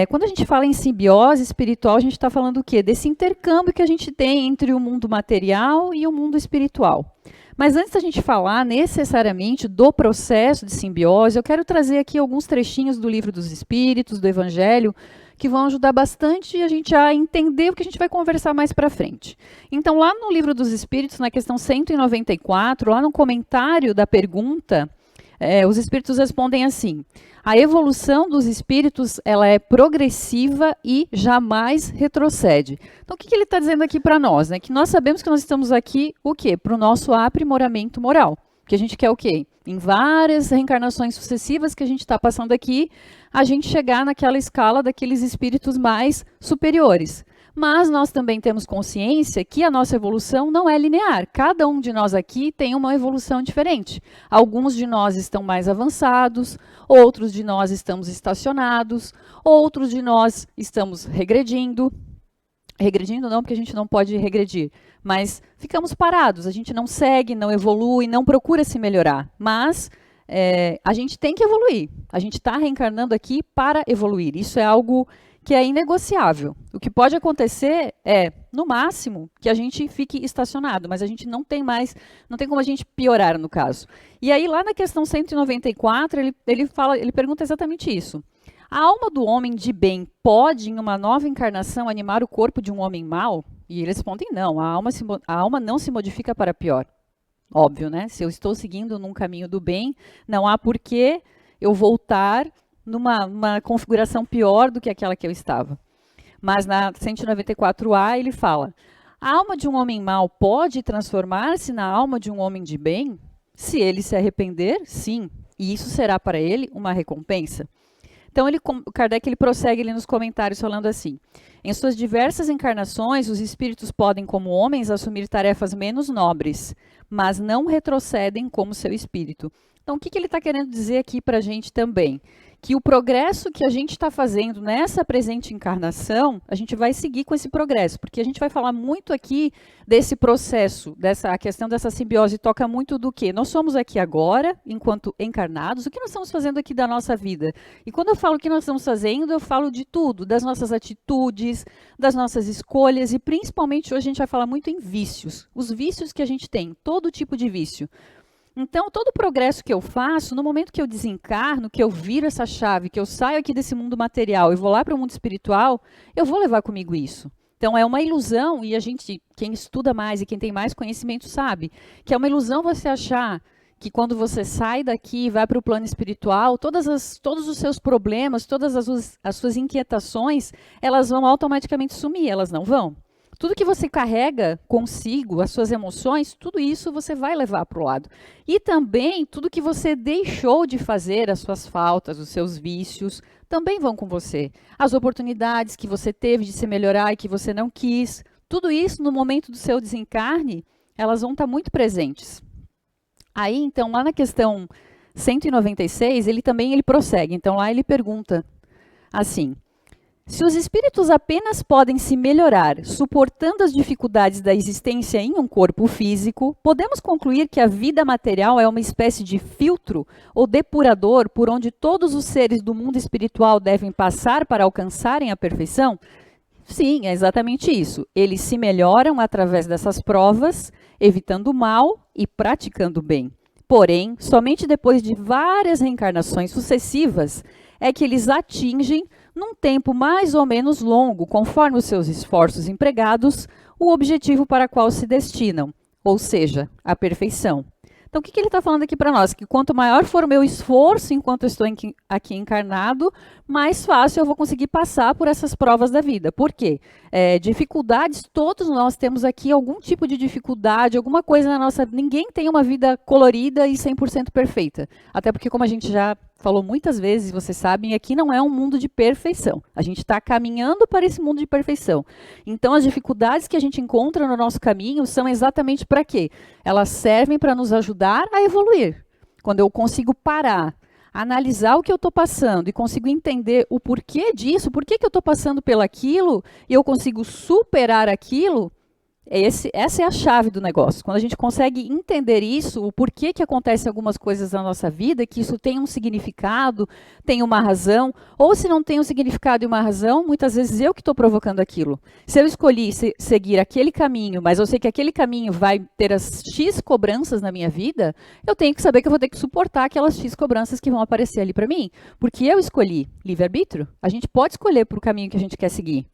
Quando a gente fala em simbiose espiritual, a gente está falando o quê? Desse intercâmbio que a gente tem entre o mundo material e o mundo espiritual. Mas antes da gente falar necessariamente do processo de simbiose, eu quero trazer aqui alguns trechinhos do Livro dos Espíritos, do Evangelho, que vão ajudar bastante a gente a entender o que a gente vai conversar mais para frente. Então, lá no Livro dos Espíritos, na questão 194, lá no comentário da pergunta, os espíritos respondem assim: a evolução dos espíritos ela é progressiva e jamais retrocede. Então, o que ele está dizendo aqui para nós? Né? Que nós sabemos que nós estamos aqui, o quê? Para o nosso aprimoramento moral. Que a gente quer o quê? Em várias reencarnações sucessivas que a gente está passando aqui, a gente chegar naquela escala daqueles espíritos mais superiores. Mas nós também temos consciência que a nossa evolução não é linear. Cada um de nós aqui tem uma evolução diferente. Alguns de nós estão mais avançados, outros de nós estamos estacionados, outros de nós estamos regredindo. Regredindo não, porque a gente não pode regredir, mas ficamos parados, a gente não segue, não evolui, não procura se melhorar. Mas a gente tem que evoluir. A gente está reencarnando aqui para evoluir. Isso é algo que é inegociável. O que pode acontecer é, no máximo, que a gente fique estacionado, mas a gente não tem mais, não tem como a gente piorar no caso. E aí, lá na questão 194, ele pergunta exatamente isso. A alma do homem de bem pode, em uma nova encarnação, animar o corpo de um homem mau? E eles respondem, não, a alma não se modifica para pior. Óbvio, né? Se eu estou seguindo num caminho do bem, não há por que eu voltar numa configuração pior do que aquela que eu estava. Mas na 194A ele fala: a alma de um homem mau pode transformar-se na alma de um homem de bem? Se ele se arrepender, sim. E isso será para ele uma recompensa. Então, Kardec prossegue ali nos comentários falando assim: em suas diversas encarnações, os espíritos podem, como homens, assumir tarefas menos nobres, mas não retrocedem como seu espírito. Então, o que ele está querendo dizer aqui para a gente também? Que o progresso que a gente está fazendo nessa presente encarnação, a gente vai seguir com esse progresso, porque a gente vai falar muito aqui desse processo, a questão dessa simbiose toca muito do quê? Nós somos aqui agora, enquanto encarnados, o que nós estamos fazendo aqui da nossa vida? E quando eu falo o que nós estamos fazendo, eu falo de tudo, das nossas atitudes, das nossas escolhas, e principalmente hoje a gente vai falar muito em vícios, os vícios que a gente tem, todo tipo de vício. Então, todo o progresso que eu faço, no momento que eu desencarno, que eu viro essa chave, que eu saio aqui desse mundo material e vou lá para o mundo espiritual, eu vou levar comigo isso. Então, é uma ilusão, e quem estuda mais e quem tem mais conhecimento sabe, que é uma ilusão você achar que quando você sai daqui e vai para o plano espiritual, todos os seus problemas, todas as suas inquietações, elas vão automaticamente sumir, elas não vão. Tudo que você carrega consigo, as suas emoções, tudo isso você vai levar para o lado. E também tudo que você deixou de fazer, as suas faltas, os seus vícios, também vão com você. As oportunidades que você teve de se melhorar e que você não quis, tudo isso no momento do seu desencarne, elas vão estar muito presentes. Aí, então, lá na questão 196, ele prossegue. Então, lá ele pergunta assim: se os espíritos apenas podem se melhorar suportando as dificuldades da existência em um corpo físico, podemos concluir que a vida material é uma espécie de filtro ou depurador por onde todos os seres do mundo espiritual devem passar para alcançarem a perfeição? Sim, é exatamente isso. Eles se melhoram através dessas provas, evitando o mal e praticando o bem. Porém, somente depois de várias reencarnações sucessivas é que eles atingem, num tempo mais ou menos longo, conforme os seus esforços empregados, o objetivo para qual se destinam, ou seja, a perfeição. Então, o que ele está falando aqui para nós? Que quanto maior for o meu esforço enquanto eu estou aqui encarnado, mais fácil eu vou conseguir passar por essas provas da vida. Por quê? Dificuldades, todos nós temos aqui algum tipo de dificuldade, alguma coisa na nossa... Ninguém tem uma vida colorida e 100% perfeita. Até porque, como a gente já falou muitas vezes, vocês sabem, aqui não é um mundo de perfeição. A gente está caminhando para esse mundo de perfeição. Então, as dificuldades que a gente encontra no nosso caminho são exatamente para quê? Elas servem para nos ajudar a evoluir. Quando eu consigo parar, analisar o que eu estou passando e consigo entender o porquê disso, por que eu estou passando pelaquilo e eu consigo superar aquilo, Essa é a chave do negócio. Quando a gente consegue entender isso, o porquê que acontecem algumas coisas na nossa vida, que isso tem um significado, tem uma razão, ou se não tem um significado e uma razão, muitas vezes eu que estou provocando aquilo. Se eu escolhi seguir aquele caminho, mas eu sei que aquele caminho vai ter as X cobranças na minha vida, eu tenho que saber que eu vou ter que suportar aquelas X cobranças que vão aparecer ali para mim, porque eu escolhi livre-arbítrio. A gente pode escolher para o caminho que a gente quer seguir.